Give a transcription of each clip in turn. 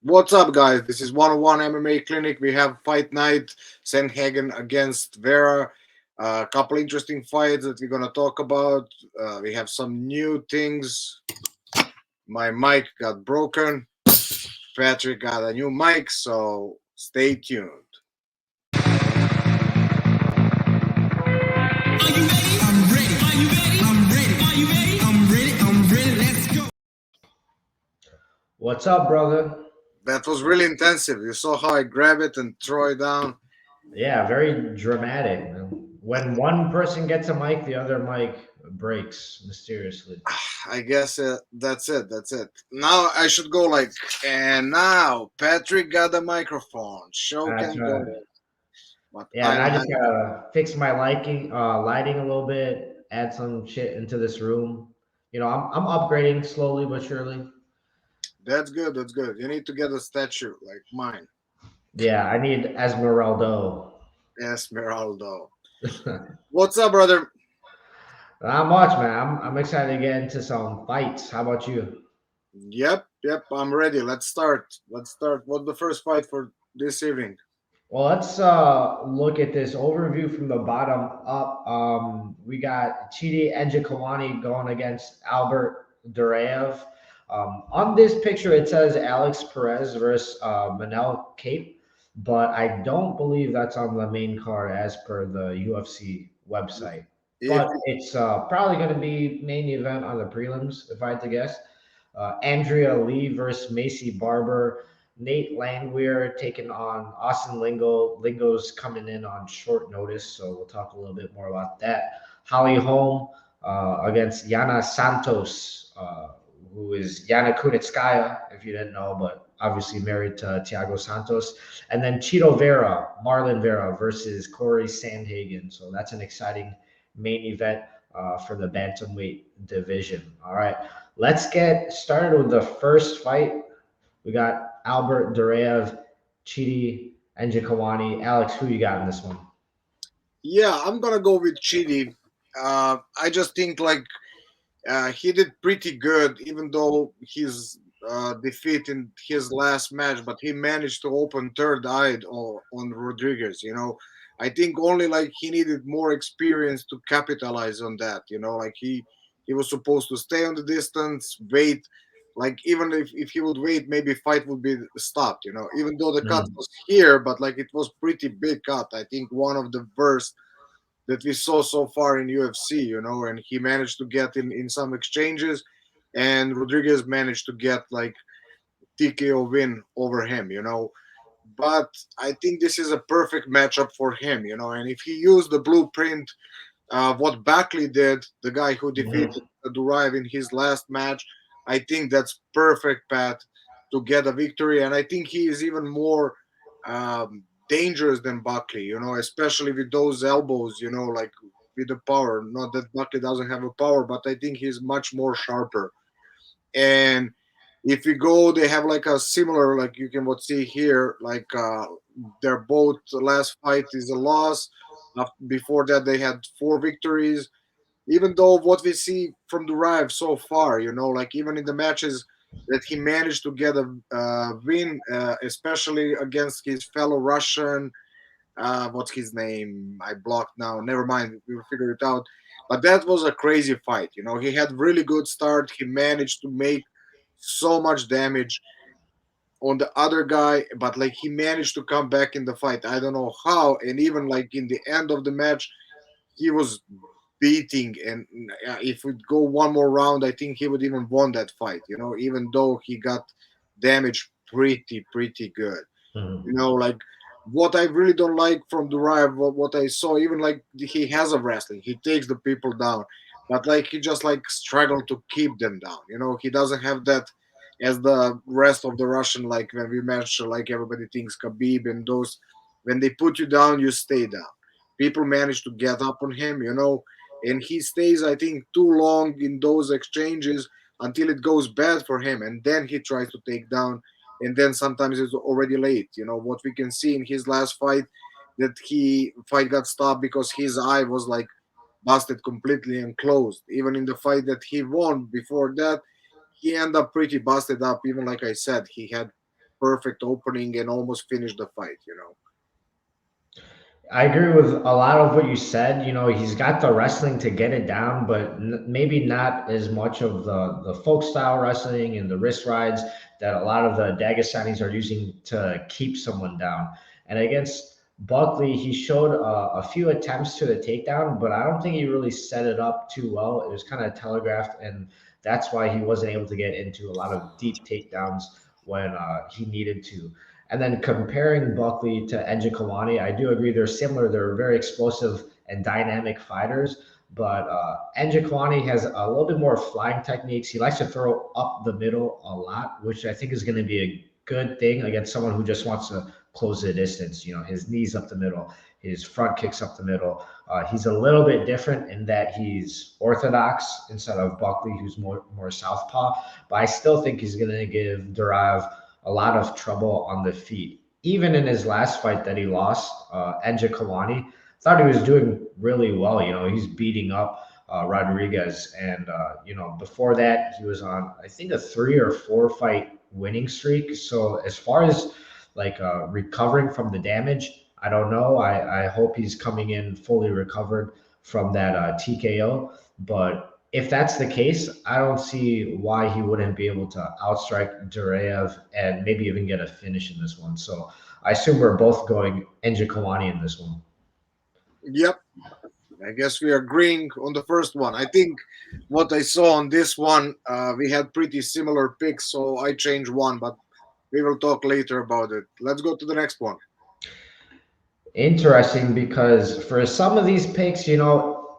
What's up, guys? This is 101 MMA Clinic. We have Fight Night, Sandhagen against Vera. A couple interesting fights that we're going to talk about. We have some new things. My mic got broken. Patrick got a new mic, so stay tuned. Are you ready? I'm ready. Are you ready? I'm ready. Are you ready? I'm ready. I'm ready. Let's go. What's up, brother? That was really intensive. You saw how I grab it and throw it down. Yeah, very dramatic, man. When one person gets a mic, the other mic breaks mysteriously. I guess that's it. That's it. Now I should go like, and now Patrick got a microphone. Show That's can right. go. But Yeah, I and I don't just have. gotta fix my lighting a little bit, add some shit into this room. I'm upgrading slowly but surely. That's good. That's good. You need to get a statue like mine, Yeah, I need Esmeraldo. Esmeraldo. What's up, brother? Not much, man. I'm excited to get into some fights. How about you? Yep. I'm ready. Let's start. Let's start. What's the first fight for this evening? Well, let's look at this overview from the bottom up. We got Chidi and Njkouani going against Albert Duraev. On this picture, it says Alex Perez versus Manel Cape, but I don't believe that's on the main card as per the UFC website. If But it's probably going to be main event on the prelims, if I had to guess. Andrea Lee versus Maycee Barber. Nate Landwehr taking on Austin Lingo. Lingo's coming in on short notice, so we'll talk a little bit more about that. Holm against Yana Santos, who is Yana Kunitskaya, if you didn't know, but obviously married to Thiago Santos. And then Chito Vera, Marlon Vera versus Cory Sandhagen. So that's an exciting main event for the bantamweight division. All right, let's get started with the first fight. We got Albert Duraev, Chidi, and Njkouani. Alex, who you got in this one? yeah, I'm gonna go with Chidi. I just think like he did pretty good, even though his defeat in his last match, but he managed to open third eye on Rodriguez. I think only like he needed more experience to capitalize on that. Like he was supposed to stay on the distance, wait. Like even if he would wait, maybe fight would be stopped. Even though the cut Mm. was here, but like it was pretty big cut. I think one of the worst that we saw so far in UFC, and he managed to get in some exchanges, and Rodriguez managed to get like TKO win over him. But I think this is a perfect matchup for him, and if he used the blueprint what Buckley did, the guy who Mhm. defeated Duraev in his last match, I think that's perfect path to get a victory, and I think he is even more dangerous than Buckley. Especially with those elbows. Like with the power. Not that Buckley doesn't have a power, but I think he's much more sharper. And if you go, they have like a similar, like you can what see here, like their both last fight is a loss. Before that, they had four victories. Even though what we see from Duraev so far, like even in the matches that he managed to get a win, especially against his fellow Russian, what's his name? I blocked now. Never mind, we'll figure it out. But that was a crazy fight. He had really good start. He managed to make so much damage on the other guy, but like he managed to come back in the fight. I don't know how, and even like in the end of the match, he was beating. And if we go one more round, I think he would even won that fight. Even though he got damaged pretty good. Mhm. Like what I really don't like from Duraev, what I saw, even like he has a wrestling, he takes the people down, but like he just like struggled to keep them down. He doesn't have that as the rest of the Russian. Like when we mentioned, like everybody thinks Khabib and those, when they put you down, you stay down. People manage to get up on him, and he stays, I think, too long in those exchanges until it goes bad for him, and then he tries to take down, and then sometimes it's already late. What we can see in his last fight, that he fight got stopped because his eye was like busted completely and closed. Even in the fight that he won before that, he ended up pretty busted up. Even like I said, he had perfect opening and almost finish the fight. I agree with a lot of what you said. He's got the wrestling to get it down, but maybe not as much of the folk style wrestling and the wrist rides that a lot of the Dagestanis are using to keep someone down. And against Buckley, he showed a few attempts to the takedown, but I don't think he really set it up too well. It was kind of telegraphed, and that's why he wasn't able to get into a lot of deep takedowns when he needed to. And then comparing Buckley to Njkouani, I do agree they're similar. They're very explosive and dynamic fighters. But Njkouani has a little bit more flying techniques. He likes to throw up the middle a lot, which I think is going to be a good thing against someone who just wants to close the distance. His knees up the middle, his front kicks up the middle. He's a little bit different in that he's orthodox instead of Buckley, who's more southpaw. But I still think he's going to give Duraev a lot of trouble on the feet. Even in his last fight that he lost, Njkouani, thought he was doing really well. He's beating up Rodriguez, and before that he was on I think a 3 or 4 fight winning streak. So as far as like recovering from the damage, I don't know. I hope he's coming in fully recovered from that TKO, but if that's the case, I don't see why he wouldn't be able to outstrike Duraev and maybe even get a finish in this one. So I assume we're both going Njkouani in this one. Yep. I guess we are agreeing on the first one. I think what I saw on this one, we had pretty similar picks, so I changed one, but we will talk later about it. Let's go to the next one. Interesting because for some of these picks,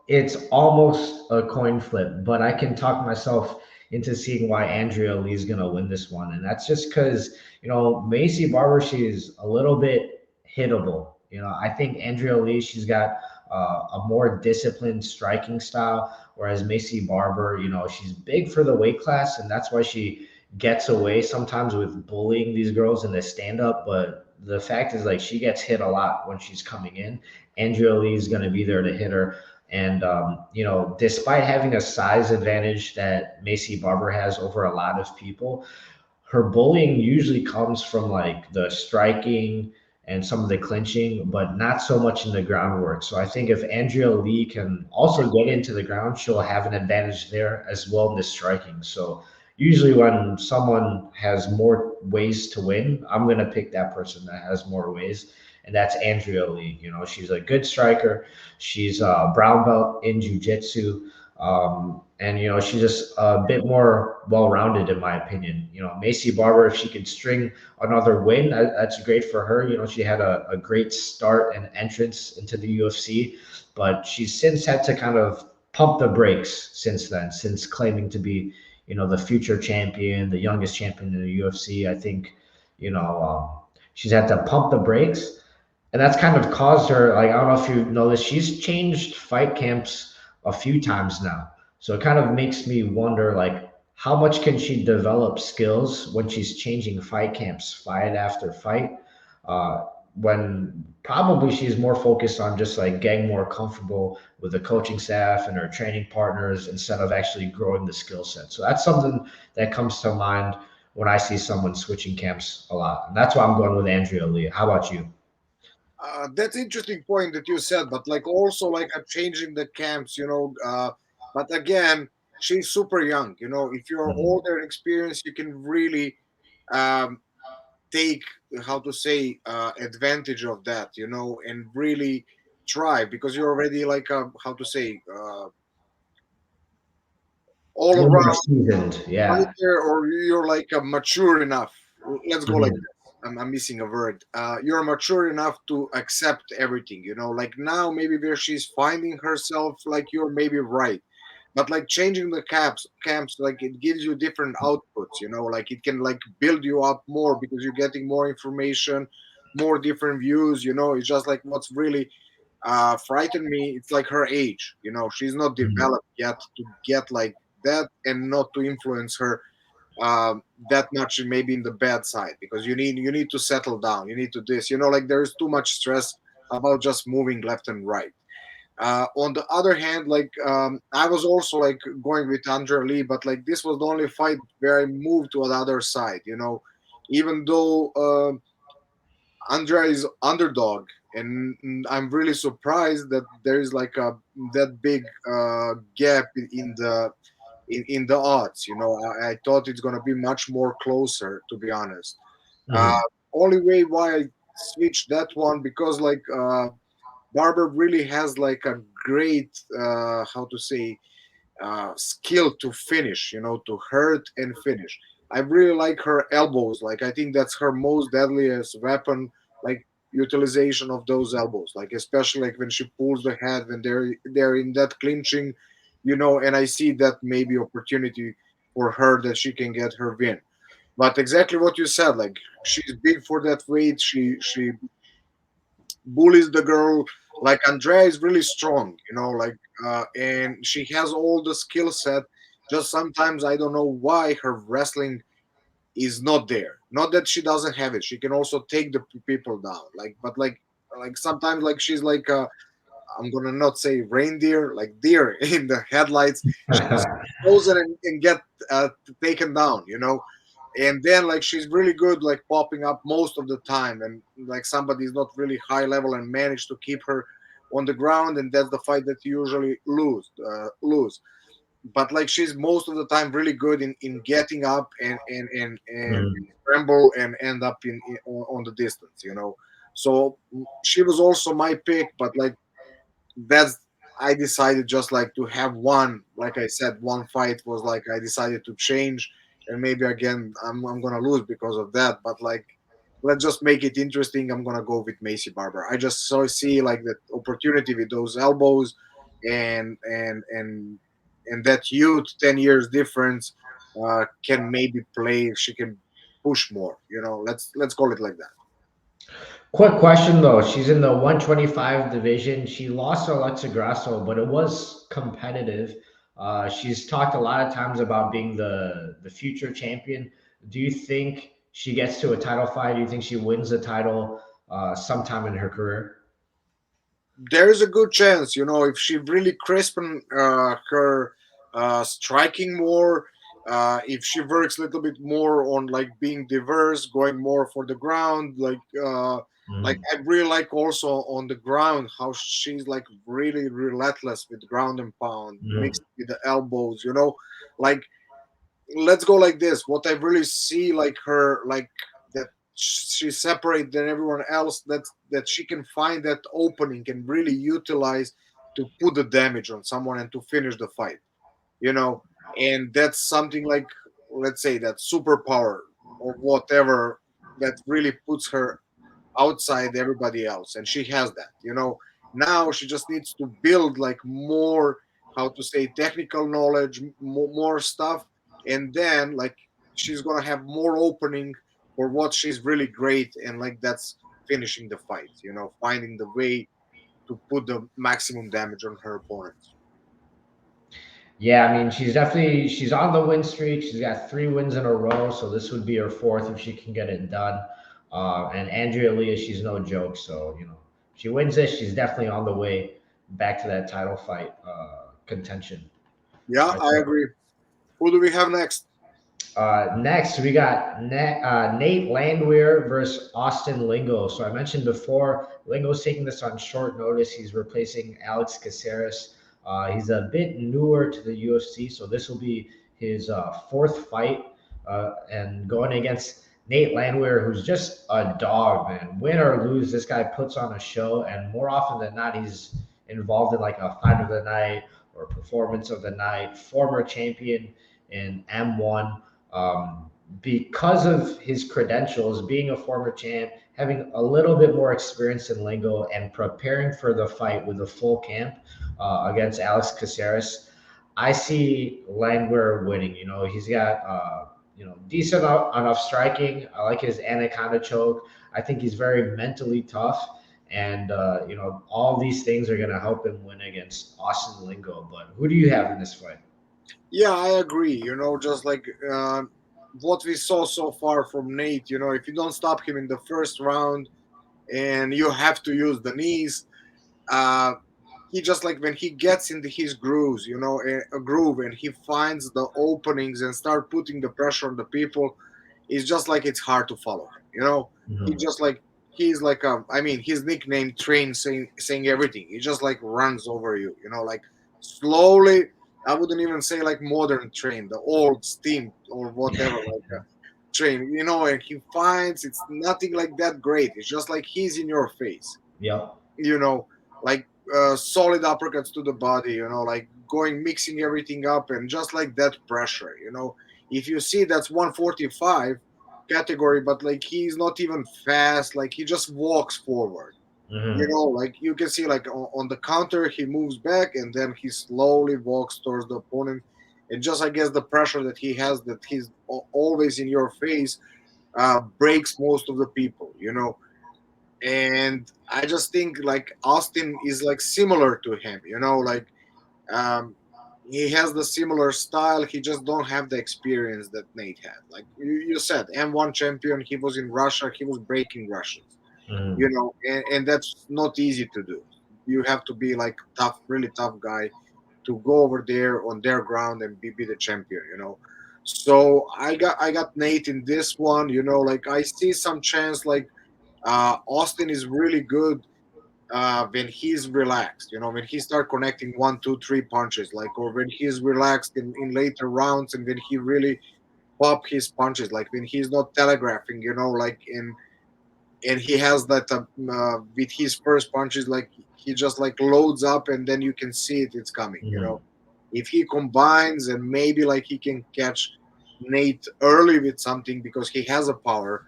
it's almost a coin flip, but I can talk myself into seeing why Andrea Lee's going to win this one. And that's just because, Maycee Barber, she's a little bit hittable. I think Andrea Lee, she's got a more disciplined striking style, whereas Maycee Barber, she's big for the weight class, and that's why she gets away sometimes with bullying these girls in the stand up. But the fact is, like, she gets hit a lot when she's coming in. Andrea Lee is going to be there to hit her. And, despite having a size advantage that Maycee Barber has over a lot of people, her bullying usually comes from like the striking and some of the clinching, but not so much in the groundwork. So I think if Andrea Lee can also get into the ground, she'll have an advantage there as well in the striking. So usually when someone has more ways to win, I'm going to pick that person that has more ways. And that's Andrea Lee. She's a good striker. She's a brown belt in jiu-jitsu. And she's just a bit more well-rounded in my opinion. Maycee Barber, if she could string another win, that's great for her. She had a great start and entrance into the UFC, but she's since had to kind of pump the brakes since then, since claiming to be the future champion, the youngest champion in the UFC. I think she's had to pump the brakes, and that's kind of caused her, like, I don't know if you know this, she's changed fight camps a few times now. So it kind of makes me wonder, like, how much can she develop skills when she's changing fight camps fight after fight, uh, when probably she's more focused on just like getting more comfortable with the coaching staff and her training partners instead of actually growing the skill set. So that's something that comes to mind when I see someone switching camps a lot. And that's why I'm going with Andrea Lee. How about you? That's interesting point that you said, but like also like changing the camps, but again, she's super young. If you're Mhm. older and experienced, you can really um, take how to say advantage of that, and really try because you're already like how to say A all little more around seasoned. Yeah. fighter, or you're like mature enough. Let's go like Mhm. this. I'm missing a word. You're mature enough to accept everything. Like now maybe where she's finding herself, like you're maybe right, but like changing the camps, like it gives you different outputs. Like it can like build you up more because you're getting more information, more different views. It's just like what's really frightened me. It's like her age. She's not Mhm. developed yet to get like that and not to influence her that much maybe in the bad side because you need to settle down, you need to this, like there's too much stress about just moving left and right. On the other hand, like I was also like going with Andrea Lee, but like this was the only fight where I moved to the other side. even though Andrea is underdog, and I'm really surprised that there is like a that big gap in the odds. You know, I thought it's gonna be much more closer, to be honest. Uh, Mhm. Only way why I switched that one because like Barber really has like a great how to say skill to finish, you know, to hurt and finish. I really like her elbows. Like I think that's her most deadliest weapon. Like utilization of those elbows, like especially like when she pulls the head when they're in that clinching, you know. And I see that maybe opportunity for her that she can get her win. But exactly what you said, like she's big for that weight. She bullies the girl. Like Andrea is really strong, you know, like and she has all the skill set. Just sometimes I don't know why her wrestling is not there. Not that she doesn't have it. She can also take the people down. Like, but like sometimes like she's like I'm gonna not say reindeer, like deer in the headlights. She just goes in and get taken down, you know. And then like she's really good, like popping up most of the time, and like somebody's not really high level and managed to keep her on the ground, and that's the fight that you usually lose. But like she's most of the time really good in getting up and Mhm. scramble and end up on the distance, you know. So she was also my pick, but like that's I decided just like to have one. Like I said, one fight was like I decided to change, and maybe again I'm gonna lose because of that. But like, let's just make it interesting. I'm gonna go with Maycee Barber. I just saw see like that opportunity with those elbows, and and and and that youth 10 years difference can maybe play. If she can push more. You know, let's call it like that. Quick question though. She's in the 125 division. She lost to Alexa Grasso, but it was competitive. She's talked a lot of times about being the future champion. Do you think she gets to a title fight? Do you think she wins the title sometime in her career? There's a good chance, you know, if she really crispen her striking more, if she works a little bit more on like being diverse, going more for the ground, like Mm. I really like also on the ground how she's like really relentless with ground and pound Mhm. mixed with the elbows, you know, like let's go like this. What I really see like her like that she's separate than everyone else. That she can find that opening and really utilize to put the damage on someone and to finish the fight. You know, and that's something like let's say that superpower or whatever that really puts her outside everybody else, and she has that, you know. Now she just needs to build like more how to say technical knowledge, more stuff, and then like she's gonna have more opening for what she's really great, and like that's finishing the fight, you know, finding the way to put the maximum damage on her opponents. Yeah, I mean, she's on the win streak. She's got 3 wins in a row, so this would be her fourth if she can get it done. And Andrea Leah, she's no joke. So if she wins this, she's definitely on the way back to that title fight contention Yeah, right I there. agree. Who do we have next? Next, we got Nate Landwehr versus Austin Lingo. So I mentioned before, Lingo's taking this on short notice. He's replacing Alex Caceres. He's a bit newer to the UFC, so this will be his fourth fight, and going against Nate Landwehr, who's just a dog, man. Win or lose, this guy puts on a show, and more often than not, he's involved in like a fight of the night or performance of the night. Former champion in M1, um, because of his credentials, being a former champ, having a little bit more experience in lingo, and preparing for the fight with a full camp against Alex Caceres, I see Landwehr winning. He's got decent enough striking. I like his anaconda choke. I think he's very mentally tough. And all these things are going to help him win against Austin Lingo. But who do you have in this fight? Yeah, I agree. You know, just like what we saw so far from Nate, you know, if you don't stop him in the first round and you have to use the knees, uh, he just like when he gets into his grooves, you know, a groove, and he finds the openings and start putting the pressure on the people, it's just like it's hard to follow him. You know, he Mhm. just like he's like I mean, his nickname train saying everything. He just like runs over you. You know, like slowly. I wouldn't even say like modern train, the old steam or whatever, like train. You know, and he finds it's nothing like that great. It's just like he's in your face. Yep. You know, like solid uppercuts to the body, you know, like going mixing everything up and just like that pressure, you know. If you see that's 145 category, but like he's not even fast, like he just walks forward. You Hmm. know, like you can see like on the counter he moves back and then he slowly walks towards the opponent. And just I guess the pressure that he has that he's always in your face breaks most of the people, you know. And I just think like Austin is like similar to him, you know, like um, he has the similar style. He just don't have the experience that Nate had. Like you said, M1 champion. He was in Russia. He was breaking Russians, you Hmm. know, and that's not easy to do. You have to be like tough, really tough guy to go over there on their ground and be the champion, you know. So I got Nate in this one, you know, like I see some chance like Austin is really good when he's relaxed. You know, when he start connecting one, two, three punches, like or when he's relaxed in later rounds, and when he really pop his punches, like when he's not telegraphing. You know, like in and he has that with his first punches, like he just like loads up, and then you can see it's coming. You Hmm. know, if he combines and maybe like he can catch Nate early with something because he has a power,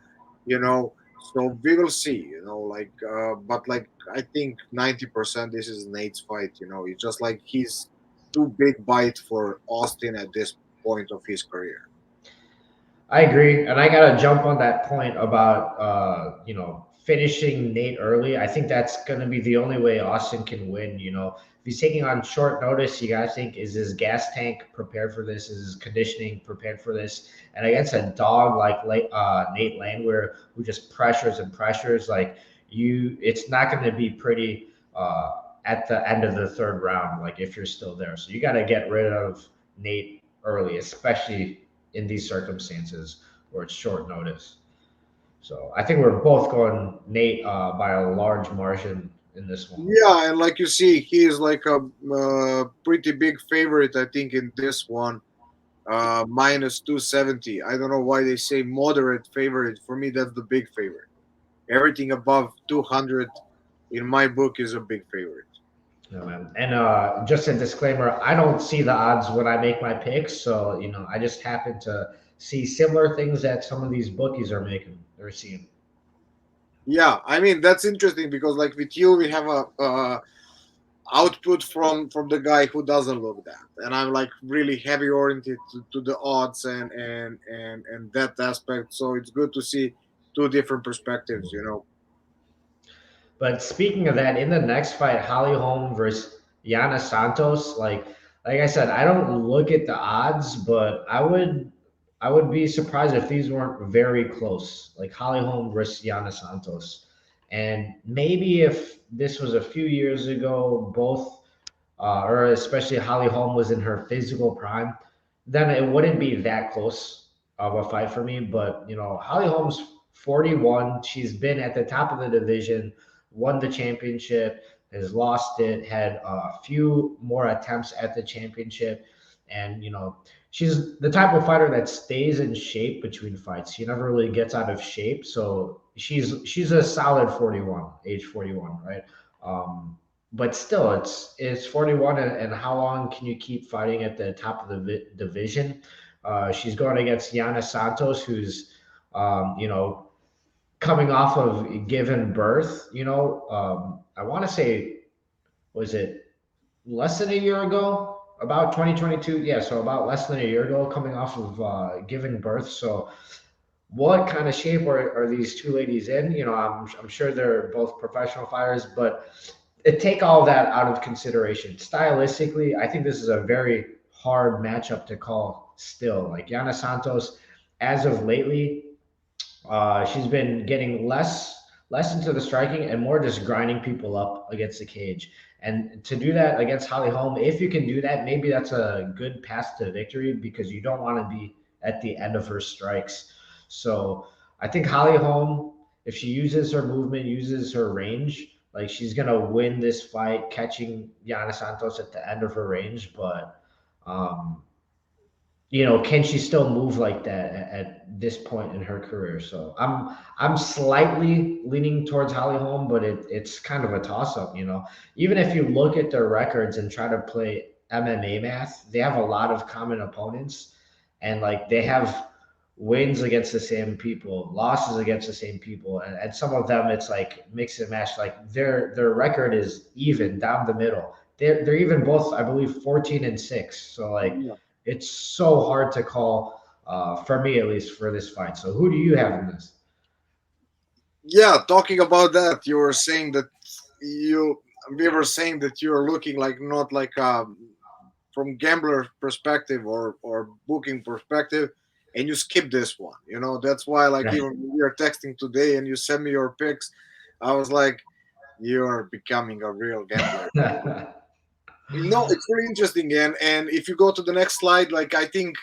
you know. So we will see, you know, like but like I think 90% this is Nate's fight, you know. It's just like he's too big bite for Austin at this point of his career. I agree, and I gotta jump on that point about finishing Nate early. I think that's gonna be the only way Austin can win. If he's taking on short notice, you gotta think: is his gas tank prepared for this? Is his conditioning prepared for this? And against a dog like Nate Landwehr, who just pressures and pressures, like it's not gonna be pretty at the end of the third round. Like if you're still there, so you gotta get rid of Nate early, especially in these circumstances where it's short notice. So I think we're both going Nate by a large margin in this one. Yeah, and like you see, he is like a pretty big favorite, I think, in this one. Minus 270. I don't know why they say moderate favorite. For me, that's the big favorite. Everything above 200 in my book is a big favorite. Yeah, man. And just a disclaimer: I don't see the odds when I make my picks, so I just happen to see similar things that some of these bookies are making or seeing. Yeah, I mean that's interesting because like with you, we have a output from the guy who doesn't look that, and I'm like really heavy oriented to the odds and that aspect. So it's good to see two different perspectives. You know. But speaking of that, in the next fight, Holly Holm versus Yana Santos, like I said, I don't look at the odds, but I would be surprised if these weren't very close. Like Holly Holm versus Yana Santos. And maybe if this was a few years ago, both or especially Holly Holm was in her physical prime, then it wouldn't be that close of a fight for me. But Holly Holm's 41. She's been at the top of the division, won the championship, has lost it, had a few more attempts at the championship, and she's the type of fighter that stays in shape between fights. She never really gets out of shape, so she's a solid 41, age 41, right? But still, it's 41, and how long can you keep fighting at the top of the division? She's going against Yana Santos, who's coming off of giving birth. I want to say, was it less than a year ago? About 2022, yeah. So about less than a year ago, coming off of giving birth. So what kind of shape are these two ladies in? I'm sure they're both professional fighters, but take all that out of consideration. Stylistically, I think this is a very hard matchup to call still. Like Yana Santos, as of lately, she's been getting less into the striking and more just grinding people up against the cage. And to do that against Holly Holm, if you can do that, maybe that's a good path to victory because you don't want to be at the end of her strikes. So I think Holly Holm, if she uses her movement, uses her range, like she's gonna win this fight, catching Yana Santos at the end of her range. But um, can she still move like that at this point in her career? So I'm slightly leaning towards Holly Holm, but it's kind of a toss up. Even if you look at their records and try to play MMA math, they have a lot of common opponents, and like they have wins against the same people, losses against the same people, and some of them it's like mix and match. Like their record is even down the middle. They're even both, I believe, 14-6. So like Yeah. it's so hard to call, for me at least, for this fight. So who do you have in this? Yeah, talking about that, you were saying that you we were saying that you're looking like not like from gambler perspective or booking perspective, and you skip this one. That's why like even when we are texting today and you send me your picks, I was like, you're becoming a real gambler. No, it's really interesting, and if you go to the next slide, like I think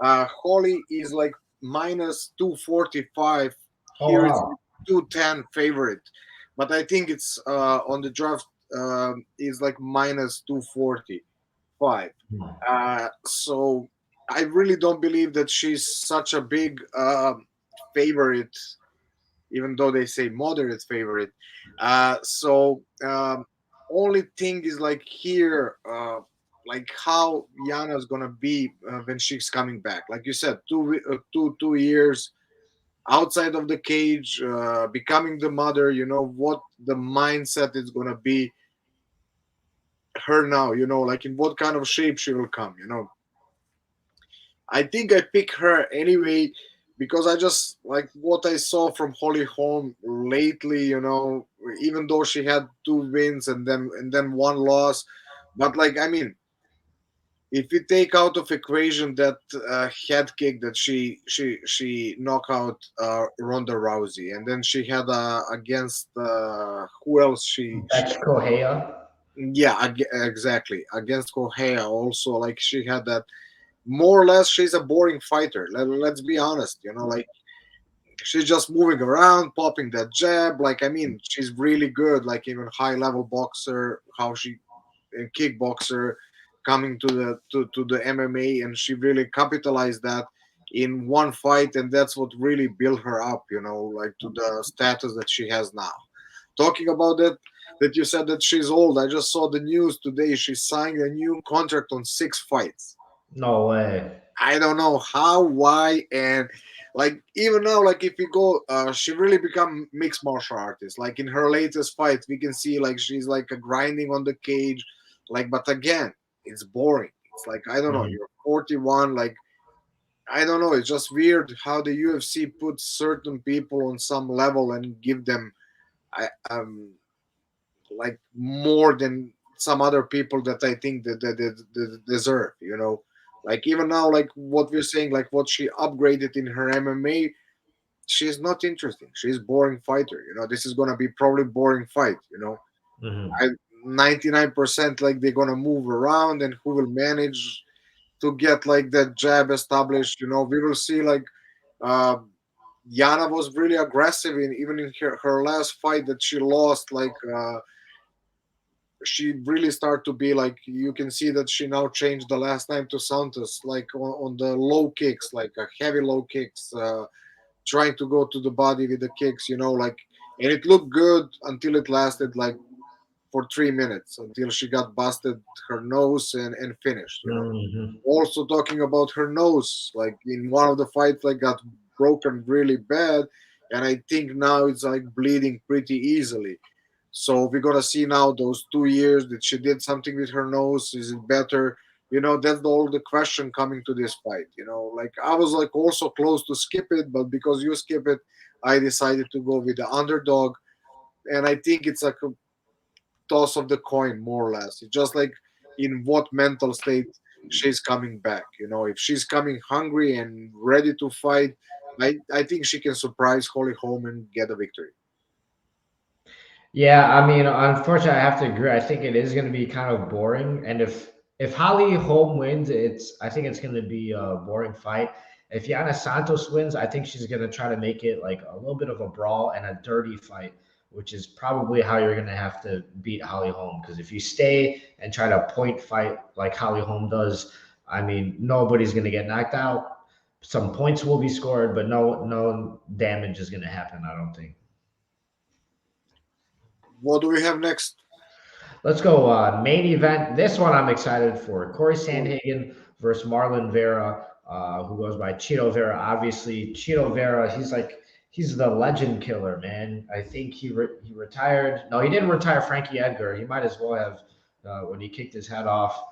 Holly is like minus 245. Oh Here it's wow. 210 favorite, but I think it's on the draft is like minus 245. Hmm. So I really don't believe that she's such a big favorite, even though they say moderate favorite. So only thing is like here, like how Yana's gonna be when she's coming back. Like you said, 2 years outside of the cage, becoming the mother. What the mindset is gonna be her now. Like in what kind of shape she will come. I think I pick her anyway because I just like what I saw from Holly Holm lately. Even though she had 2 wins and then one loss, but like I mean, if you take out of equation that head kick that she knocked out Ronda Rousey, and then she had against who else she That's Kohea. yeah exactly against Kohea also, like she had that. More or less she's a boring fighter. Let's be honest, like she's just moving around, popping that jab. Like I mean, she's really good, like even high level boxer, how she and kickboxer coming to the MMA, and she really capitalized that in one fight, and that's what really built her up, like to the status that she has now. Talking about that you said that she's old. I just saw the news today. She signed a new contract on 6 fights. No way. I don't know how, why, and like even now, like if you go, she really become mixed martial artist. Like in her latest fight, we can see like she's like a grinding on the cage, like. But again, it's boring. It's like I don't know. Mhm. You're 41. Like I don't know. It's just weird how the UFC puts certain people on some level and give them, I like more than some other people that I think that deserve. Like even now, like what we're saying, like what she upgraded in her MMA, she's not interesting. She's boring fighter. This is gonna be probably boring fight. Mhm. I 99% like they're gonna move around and who will manage to get like that jab established. We will see like uh, Yana was really aggressive in even in her last fight that she lost. Like she really started to be like you can see that she now changed the last time to Santos, like on the low kicks, like heavy low kicks, trying to go to the body with the kicks, like, and it looked good until it lasted like for 3 minutes until she got busted her nose and finished. Mhm. Also talking about her nose, like in one of the fights, like got broken really bad, and I think now it's like bleeding pretty easily. So we're gonna see now those 2 years that she did something with her nose. Is it better? That's all the question coming to this fight. Like I was like also close to skip it, but because you skip it, I decided to go with the underdog. And I think it's like a toss of the coin, more or less. It's just like in what mental state she's coming back. If she's coming hungry and ready to fight, I think she can surprise Holly Holm and get a victory. Yeah, I mean, unfortunately, I have to agree. I think it is going to be kind of boring, and if Holly Holm wins, I think it's going to be a boring fight. If Yana Santos wins, I think she's gonna try to make it like a little bit of a brawl and a dirty fight, which is probably how you're gonna have to beat Holly Holm. Because if you stay and try to point fight like Holly Holm does, I mean, nobody's gonna get knocked out. Some points will be scored, but no damage is gonna happen. I don't think. What do we have next? Let's go main event. This one I'm excited for. Cory Sandhagen versus Marlon Vera, who goes by Chito Vera. Obviously, Chito Vera, he's the legend killer, man. I think he retired. No, he didn't retire Frankie Edgar. He might as well have when he kicked his head off.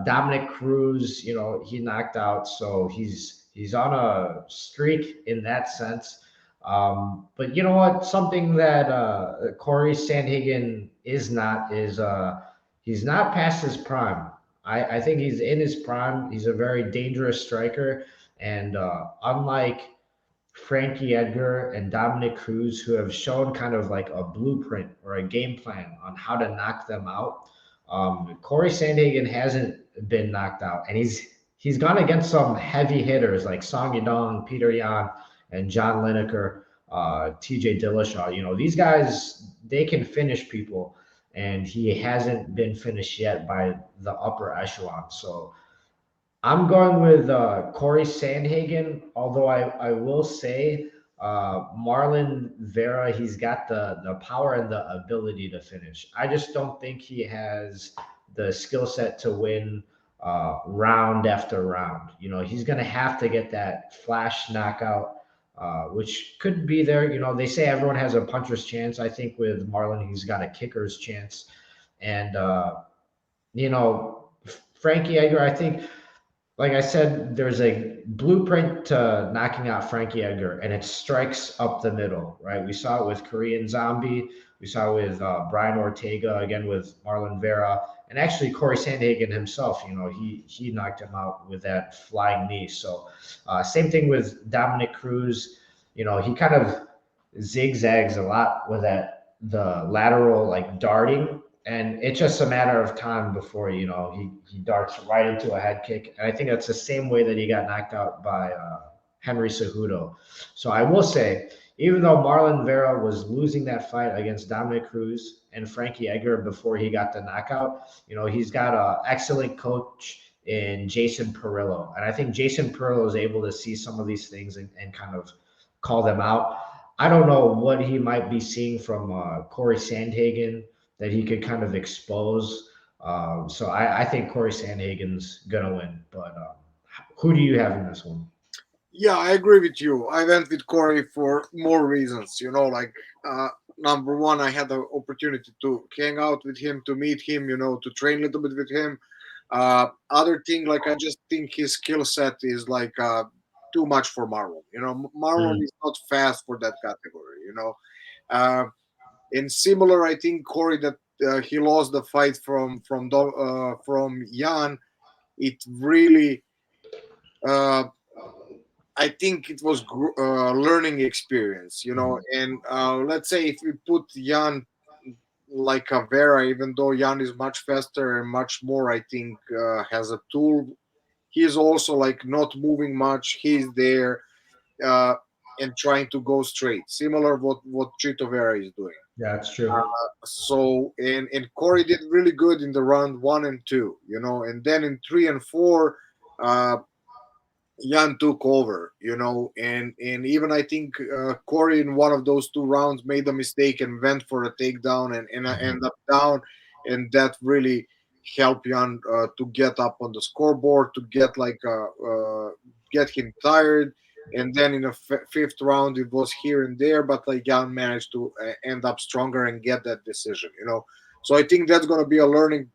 Dominic Cruz, he knocked out, so he's on a streak in that sense. But you know what? Something that Cory Sandhagen is not is he's not past his prime. I think he's in his prime. He's a very dangerous striker, and unlike Frankie Edgar and Dominic Cruz, who have shown kind of like a blueprint or a game plan on how to knock them out, Cory Sandhagen hasn't been knocked out, and he's gone against some heavy hitters like Song Yadong, Peter Yan, and John Lineker, TJ Dillashaw. These guys, they can finish people, and he hasn't been finished yet by the upper echelon. So I'm going with Cory Sandhagen, although I will say Marlon Vera, he's got the power and the ability to finish. I just don't think he has the skill set to win round after round. He's going to have to get that flash knockout, which could be there. They say everyone has a puncher's chance. I think with Marlon, he's got a kicker's chance. And, you know, Frankie Edgar, I think like I said, there's a blueprint to knocking out Frankie Edgar, and it strikes up the middle, right? We saw it with Korean Zombie. We saw it with Brian Ortega, again with Marlon Vera, and actually Cory Sandhagen himself. He knocked him out with that flying knee. So same thing with Dominic Cruz. He kind of zigzags a lot with the lateral like darting, and it's just a matter of time before he darts right into a head kick. And I think that's the same way that he got knocked out by Henry Cejudo. So I will say, even though Marlon Vera was losing that fight against Dominic Cruz and Frankie Edgar before he got the knockout, he's got an excellent coach in Jason Perillo, and I think Jason Perillo is able to see some of these things and kind of call them out. I don't know what he might be seeing from Cory Sandhagen that he could kind of expose. So I think Cory Sandhagen's gonna win. But who do you have in this one? Yeah, I agree with you. I went with Cory for more reasons. Uh, number one, I had the opportunity to hang out with him, to meet him, to train a little bit with him. Other thing, like I just think his skill set is like too much for Marlon. Marlon Mm. is not fast for that category. Uh, and similar, I think Cory that he lost the fight from Jan. It really, uh, I think it was learning experience. And let's say if we put Jan like a Vera, even though Jan is much faster and much more, I think has a tool. He's also like not moving much. He's there uh, and trying to go straight, similar what Chito Vera is doing. Yeah, it's true. So and Cory did really good in the round 1 and 2, and then in 3 and 4, uh, Jan took over, and even I think Cory in one of those 2 rounds made a mistake and went for a takedown and Mhm. end up down, and that really helped Jan to get up on the scoreboard, to get him tired, and then in the fifth round it was here and there, but like Jan managed to end up stronger and get that decision. So I think that's going to be a learning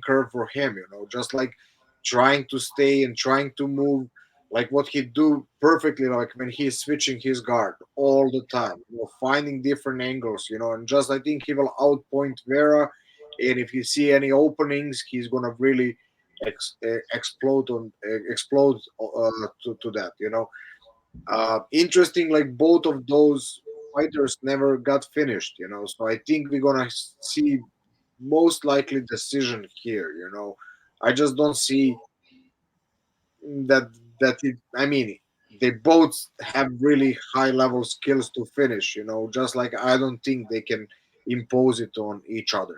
curve for him, just like trying to stay and trying to move like what he do perfectly, like when he's switching his guard all the time, finding different angles, and just I think he will outpoint Vera, and if you see any openings, he's gonna really explode to that, interesting, like both of those fighters never got finished, so I think we're gonna see most likely decision here. I just don't see that I mean, they both have really high level skills to finish. Just like I don't think they can impose it on each other.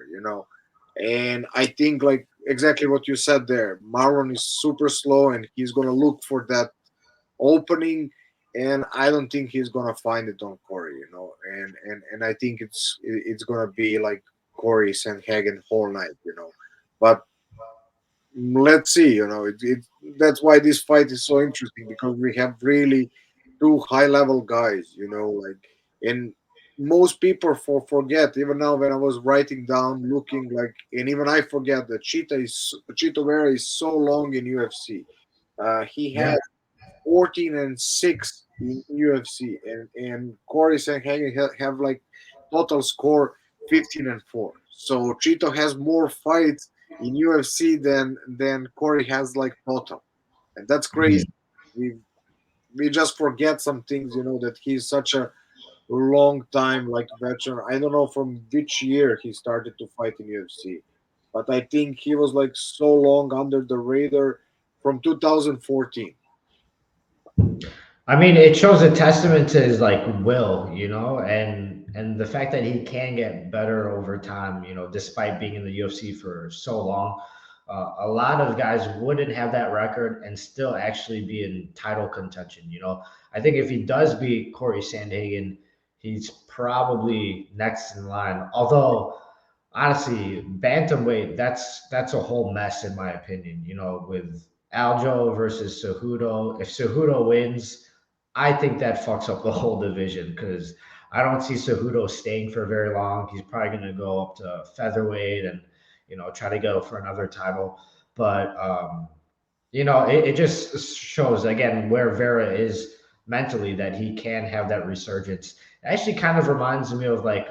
And I think like exactly what you said there. Marlon is super slow, and he's gonna look for that opening, and I don't think he's gonna find it on Cory. And I think it's gonna be like Cory Sandhagen whole night. But let's see. That's why this fight is so interesting, because we have really two high level guys. Like, and most people forget, even now when I was writing down, looking like, and even I forget that Chito Vera is so long in UFC. He Yeah. has 14-6 in UFC, and Cory Sanhagen have like total score 15-4. So Chito has more fights in UFC than Cory has like total, and that's crazy. Mhm. We we just forget some things, that he's such a long time like veteran. I don't know from which year he started to fight in UFC, but I think he was like so long under the radar from 2014. I mean, it shows a testament to his like will, and the fact that he can get better over time, despite being in the UFC for so long. A lot of guys wouldn't have that record and still actually be in title contention. I think if he does beat Cory Sandhagen, he's probably next in line. Although honestly, bantamweight, that's a whole mess in my opinion. With Aljo versus Cejudo. If Cejudo wins, I think that fucks up the whole division because I don't see Cejudo staying for very long. He's probably going to go up to featherweight and try to go for another title. But it just shows again where Vera is mentally that he can have that resurgence. It actually kind of reminds me of like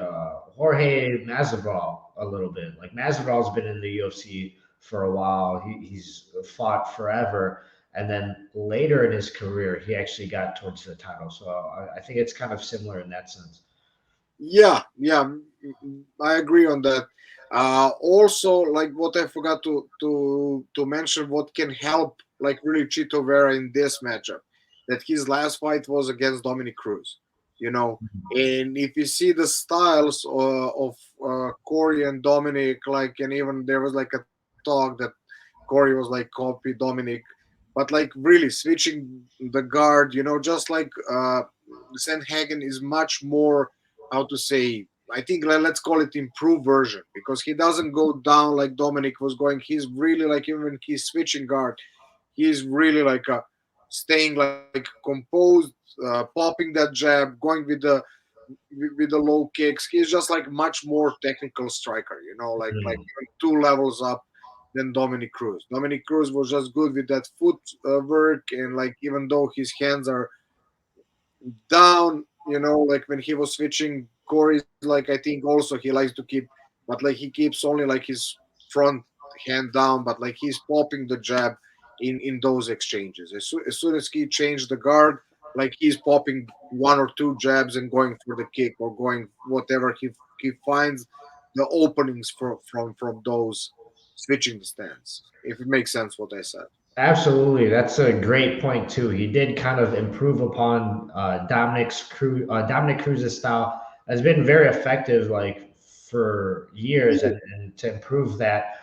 Jorge Masvidal a little bit. Like Masvidal's been in the UFC for a while. He's fought forever, and then later in his career, he actually got towards the title. So I think it's kind of similar in that sense. Yeah, yeah, I agree on that. Also, like what I forgot to mention, what can help like really Chito Vera in this matchup, that his last fight was against Dominic Cruz. And if you see the styles of Cory and Dominic, like, and even there was like a talk that Cory was like copy Dominic, but like really switching the guard, just like Sandhagen is much more, how to say, I think let's call it improved version, because he doesn't go down like Dominic was going. He's really like, even when he's switching guard, he's really like staying like composed, popping that jab, going with the low kicks. He's just like much more technical striker, like Mm. even two levels up than Dominic Cruz. Dominic Cruz was just good with that foot work, and like even though his hands are down, like when he was switching, Cory's like, I think also he likes to keep, but like he keeps only like his front hand down, but like he's popping the jab in those exchanges. As soon as he changed the guard, like he's popping one or two jabs and going for the kick, or going whatever he finds the openings from those switching stance. If it makes sense what I said. Absolutely, that's a great point too. He did kind of improve upon Dominic Cruz's style has been very effective, like for years, and to improve that,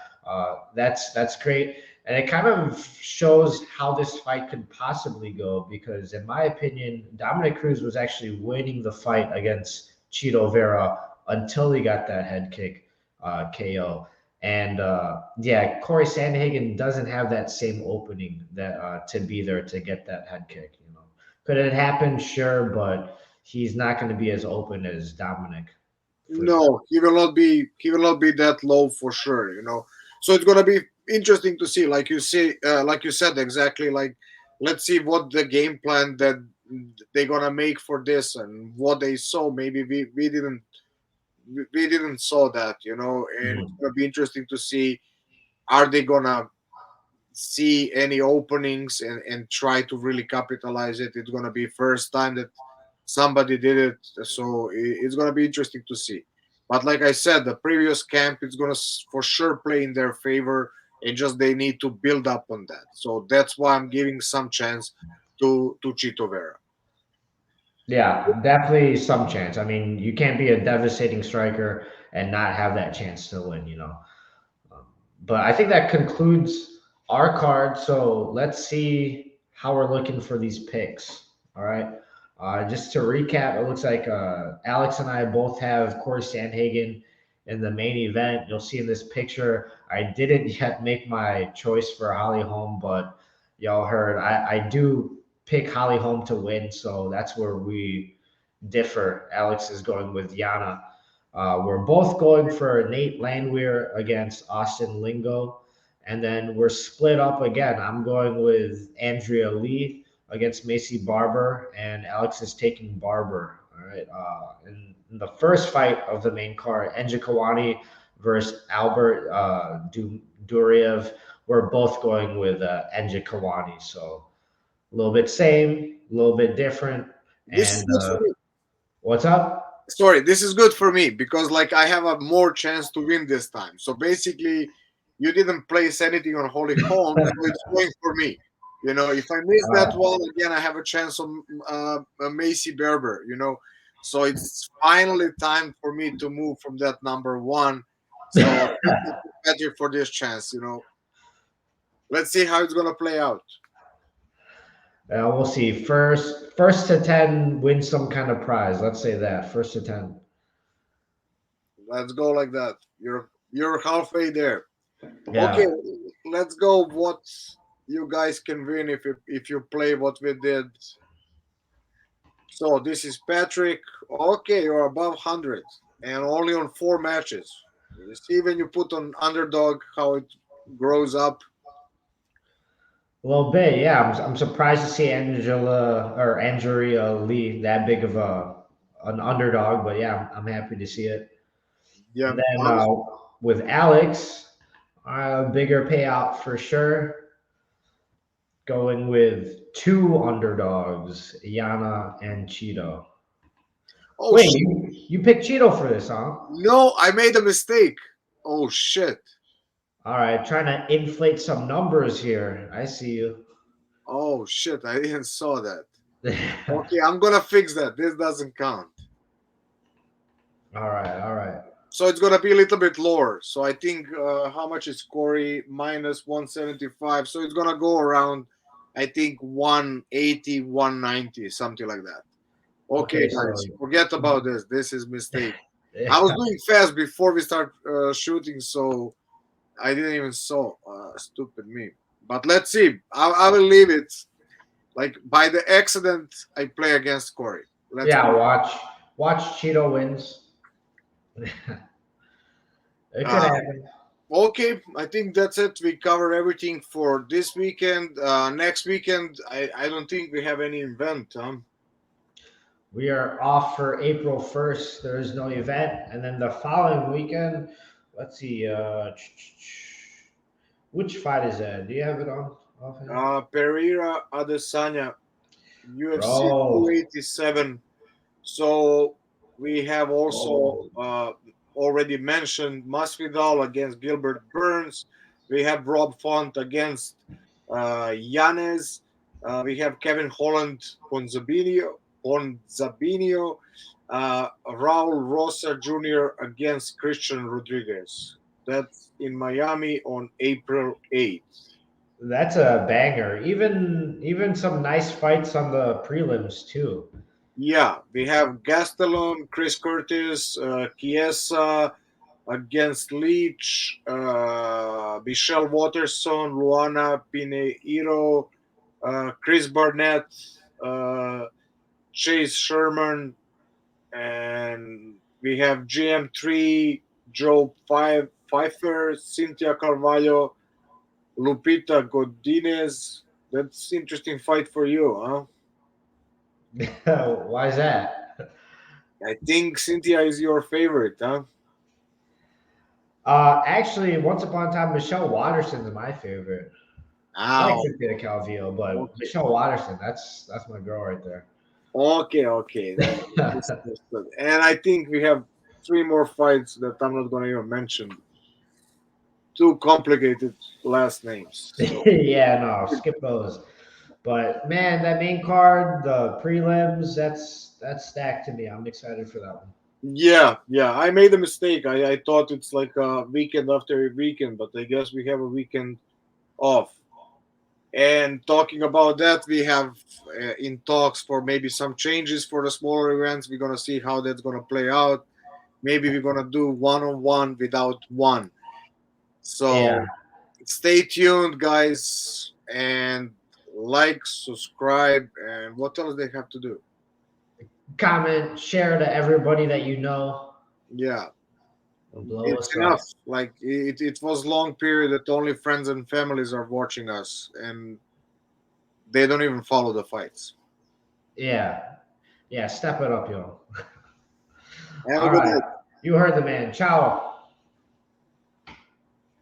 that's great. And it kind of shows how this fight could possibly go because, in my opinion, Dominic Cruz was actually winning the fight against Chito Vera until he got that head kick KO. And yeah, Corey Sandhagen doesn't have that same opening that to be there to get that head kick. Could it happen? Sure, but he's not going to be as open as Dominic for sure. No, he will not be. He will not be that low for sure. So it's gonna be interesting to see. Like you said exactly. Like, let's see what the game plan that they're gonna make for this, and what they saw. Maybe we didn't saw that. And it's Mhm. gonna be interesting to see, are they gonna see any openings and try to really capitalize it. It's gonna be first time that somebody did it, so it's gonna be interesting to see. But like I said, the previous camp is gonna for sure play in their favor, and just they need to build up on that. So that's why I'm giving some chance to Chito Vera. Yeah, definitely some chance. I mean, you can't be a devastating striker and not have that chance to win, you know. Um, but I think that concludes our card. So let's see how we're looking for these picks. All right. Just to recap, it looks like Alex and I both have Cory Sandhagen in the main event. You'll see in this picture, I didn't yet make my choice for Holly Holm, but y'all heard I do pick Holly Holm to win. So that's where we differ. Alex is going with Yana. We're both going for Nate Landwehr against Austin Lingo. And then we're split up again. I'm going with Andrea Lee against Maycee Barber, and Alex is taking Barber. All right. In the first fight of the main card, Njkouani versus Albert Duraev, we're both going with Njkouani. So a little bit same, a little bit different. This is And good for me. what's up? Sorry, this is good for me because like I have a more chance to win this time. So basically, you didn't place anything on Holy Holm, so it's going for me. If I miss that Uh, one again, I have a chance on Maycee Barber. So it's finally time for me to move from that number one. So thank you, Patrick, for this chance. Let's see how it's gonna play out. we'll see. First to 10 wins some kind of prize. Let's say that. First to 10. Let's go like that. You're halfway there. Okay, Yeah. let's go. What you guys can win if you play what we did. So this is Patrick. Okay, you're above 100 and only on 4 matches. You see when you put on underdog how it grows up. A little bit, yeah. I'm surprised to see Andrea Lee that big of an underdog, but yeah, I'm happy to see it. Yeah, And then honest. with Alex, bigger payout for sure. Going with two underdogs, Yana and Chito. Oh Wait, shit! you picked Chito for this, huh? No, I made a mistake. Oh shit! All right, trying to inflate some numbers here. I see you. Oh shit! I didn't saw that. Okay, I'm gonna fix that. This doesn't count. All right, all right. So it's gonna be a little bit lower. So I think how much is Cory minus 175? So it's gonna go around, I think 180, 190, something like that. Okay, Okay, so guys, forget about this. This is mistake. I was doing fast before we start shooting, so I didn't even saw. Stupid me. But let's see. I will leave it. Like by the accident, I play against Cory. Let's yeah, put. watch Cheeto wins. It could Uh, happen. okay, I think that's it. We cover everything for this weekend. Next weekend, I don't think we have any event. We are off for April 1st. There is no event, and then the following weekend, let's see. Which fight is that? Do you have it on offhand? Pereira Adesanya, UFC Oh, 287. So we have also oh, already mentioned Masvidal against Gilbert Burns. We have Rob Font against Yanez. We have Kevin Holland Ponzabinio, Raul Rosa Jr. against Christian Rodriguez. That's in Miami on April 8th. that's a banger. Even some nice fights on the prelims too. Yeah, we have Gastelum, Chris Curtis, Chiesa against Leach, Michelle Watterson, Luana Pineiro, Chris Barnett, uh, Chase Sherman, and we have GM3, Pfeiffer, Cynthia Carvalho, Lupita Godinez. That's interesting fight for you, huh? Why is that? I think Cynthia is your favorite, huh? Actually, once upon a time, Michelle Watterson is my favorite. I like Ow. Cynthia Calvillo, but Okay. Michelle Watterson, that's my girl right there. Okay, okay. This understood. And I think we have three more fights that I'm not going to even mention. too complicated last names. So Yeah, no, skip those. But man, that main card, the prelims, that's stacked to me. I'm excited for that one. yeah, yeah, I made a mistake. I thought it's like a weekend after a weekend, but I guess we have a weekend off. And talking about that, we have in talks for maybe some changes for the smaller events. We're gonna see how that's gonna play out. Maybe we're gonna do one on one without one. Yeah. So stay tuned, guys, and like, subscribe, and what else they have to do? Comment, share to everybody that you know, Yeah, and blow it's us enough. up. Like it was long period that only friends and families are watching us, and they don't even follow the fights. Yeah. Yeah, step it up, yo. Have a All good right. night. You heard the man. Ciao.